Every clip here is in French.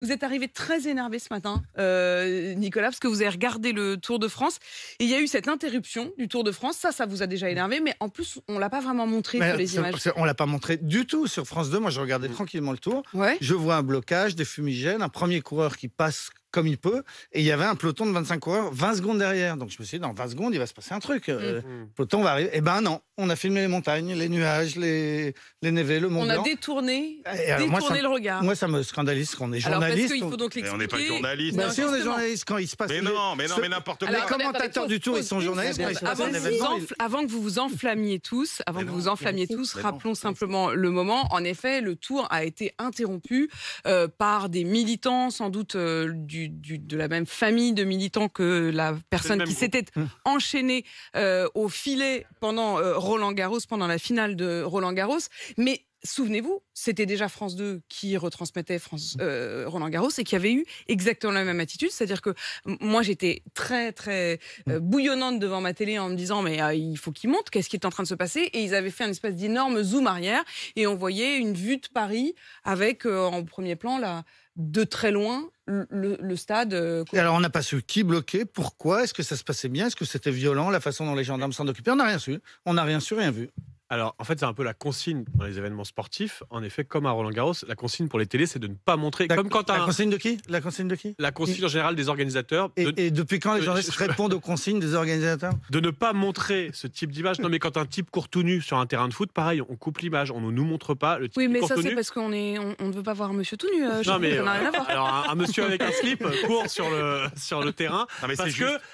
Vous êtes arrivé très énervé ce matin, Nicolas, parce que vous avez regardé le Tour de France et il y a eu cette interruption du Tour de France. Ça vous a déjà énervé, mais en plus, on l'a pas vraiment montré sur les images. On l'a pas montré du tout sur France 2. Moi, je regardais tranquillement le Tour. Ouais. Je vois un blocage, des fumigènes, un premier coureur qui passe comme il peut, et il y avait un peloton de 25 coureurs 20 secondes derrière. Donc je me suis dit, dans 20 secondes, il va se passer un truc. Le peloton va arriver. Eh ben non, on a filmé les montagnes, les nuages, les névés, le Mont Blanc. On a détourné Moi, le regard. Moi, ça me scandalise qu'on est Alors, journaliste. parce qu'il faut donc Mais l'expliquer. on n'est pas journaliste. Ben si, on est journaliste quand il se passe. Mais non, mais n'importe quoi. Les commentateurs du Tour, ils sont journalistes quand il se passe un événement. Avant que vous vous enflammiez tous, rappelons simplement le moment. En effet, le Tour a été interrompu par des militants, sans doute de la même famille de militants que la personne qui s'était enchaînée au filet pendant Roland-Garros, pendant la finale de Roland-Garros. Mais souvenez-vous, c'était déjà France 2 qui retransmettait Roland-Garros et qui avait eu exactement la même attitude. C'est-à-dire que moi, j'étais très, très bouillonnante devant ma télé en me disant mais il faut qu'il monte, qu'est-ce qui est en train de se passer? Et ils avaient fait un espèce d'énorme zoom arrière et on voyait une vue de Paris avec en premier plan de très loin le stade. Et alors on n'a pas su qui bloquait, pourquoi, est-ce que ça se passait bien, est-ce que c'était violent, la façon dont les gendarmes s'en occupaient, on n'a rien su, rien vu. Alors, en fait, c'est un peu la consigne dans les événements sportifs. En effet, comme à Roland-Garros, la consigne pour les télés, c'est de ne pas montrer. Comme quand la consigne de qui? La consigne en général des organisateurs. Et depuis quand les journalistes répondent aux consignes des organisateurs? De ne pas montrer ce type d'image. Non, mais quand un type court tout nu sur un terrain de foot, pareil, on coupe l'image, on ne nous montre pas le type oui, mais court ça, tout c'est nu. parce qu'on ne veut pas voir un monsieur tout nu. Non, mais ça n'a rien à voir. alors un monsieur avec un slip court sur le terrain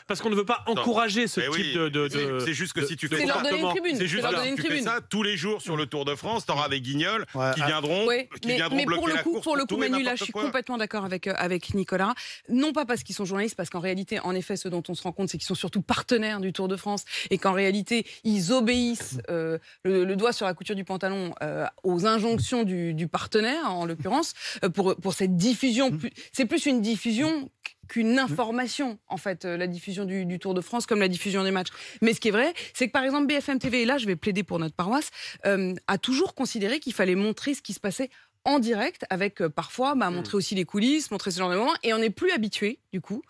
parce qu'on ne veut pas encourager ce type de. C'est juste que si tu fais c'est leur donner une tribune. C'est juste que tu fais ça tous les jours sur le Tour de France, t'auras des guignols qui viendront bloquer la course. Pour le coup, Manu, là, je suis complètement d'accord avec Nicolas. Non pas parce qu'ils sont journalistes, parce qu'en réalité, en effet, ce dont on se rend compte, c'est qu'ils sont surtout partenaires du Tour de France et qu'en réalité, ils obéissent le doigt sur la couture du pantalon aux injonctions du partenaire, en l'occurrence, pour cette diffusion. C'est plus une diffusion qu'une information, en fait, la diffusion du Tour de France, comme la diffusion des matchs. Mais ce qui est vrai, c'est que, par exemple, BFM TV, et là, je vais plaider pour notre paroisse, a toujours considéré qu'il fallait montrer ce qui se passait en direct, avec parfois montrer aussi les coulisses, montrer ce genre de moments, et on n'est plus habitué, du coup,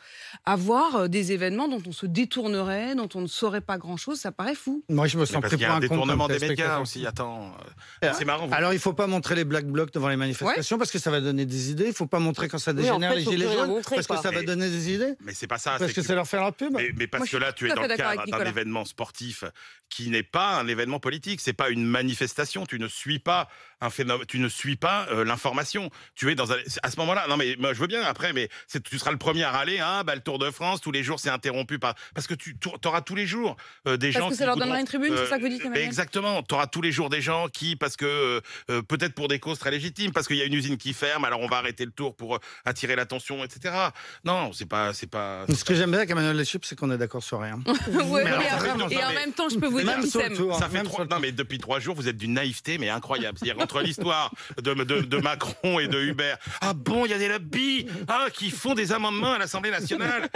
à voir des événements dont on se détournerait, dont on ne saurait pas grand-chose. Ça paraît fou. Moi, je me sens pris pour un détournement des médias aussi. Attends, c'est marrant. Alors, il ne faut pas montrer les black blocs devant les manifestations parce que ça va donner des idées. Il ne faut pas montrer quand ça dégénère les gilets jaunes parce que ça va donner des idées. Mais c'est pas ça. Parce que ça leur fait la pub. Mais parce que là, tu es dans le cadre d'un événement sportif qui n'est pas un événement politique. C'est pas une manifestation. Tu ne suis pas un phénomène. Tu ne suis pas l'information. Tu es à ce moment-là. Non, mais moi, je veux bien après, mais tu seras le premier à râler. Le Tour de France, tous les jours, c'est interrompu parce que tu auras tous les jours des gens. Parce que ça leur donnera une tribune, c'est ça que vous dites, Emmanuel? Exactement. Tu auras tous les jours des gens qui, parce que peut-être pour des causes très légitimes, parce qu'il y a une usine qui ferme, alors on va arrêter le Tour pour attirer l'attention, etc. Non, c'est pas. Ce que j'aime bien avec Emmanuel Lechup, c'est qu'on est d'accord sur rien. Et en même temps, je peux vous dire qu'ils s'aiment. Ça fait non, mais depuis 3 jours, vous êtes d'une naïveté, mais incroyable. C'est-à-dire entre l'histoire de Macron et de Hubert. Ah bon, il y a des lobbies qui font des amendements à l'Assemblée nationale.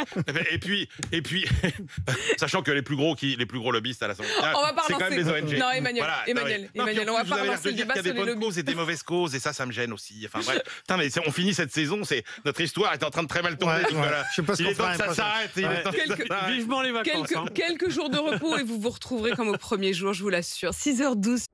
Et puis, sachant que les plus gros lobbyistes à l'Assemblée nationale, c'est quand même les ONG. Non, Emmanuel, on va pas relancer le débat sur les lobbies. Il y a des bonnes causes et des mauvaises causes, et ça me gêne aussi. Enfin bref, mais on finit cette saison, notre histoire est en train de très mal tomber. Je sais pas ce qu'on fera. Ça s'arrête. Vivement les vacances. Quelques jours de repos et vous vous retrouverez comme au premier jour, je vous l'assure. 6h12.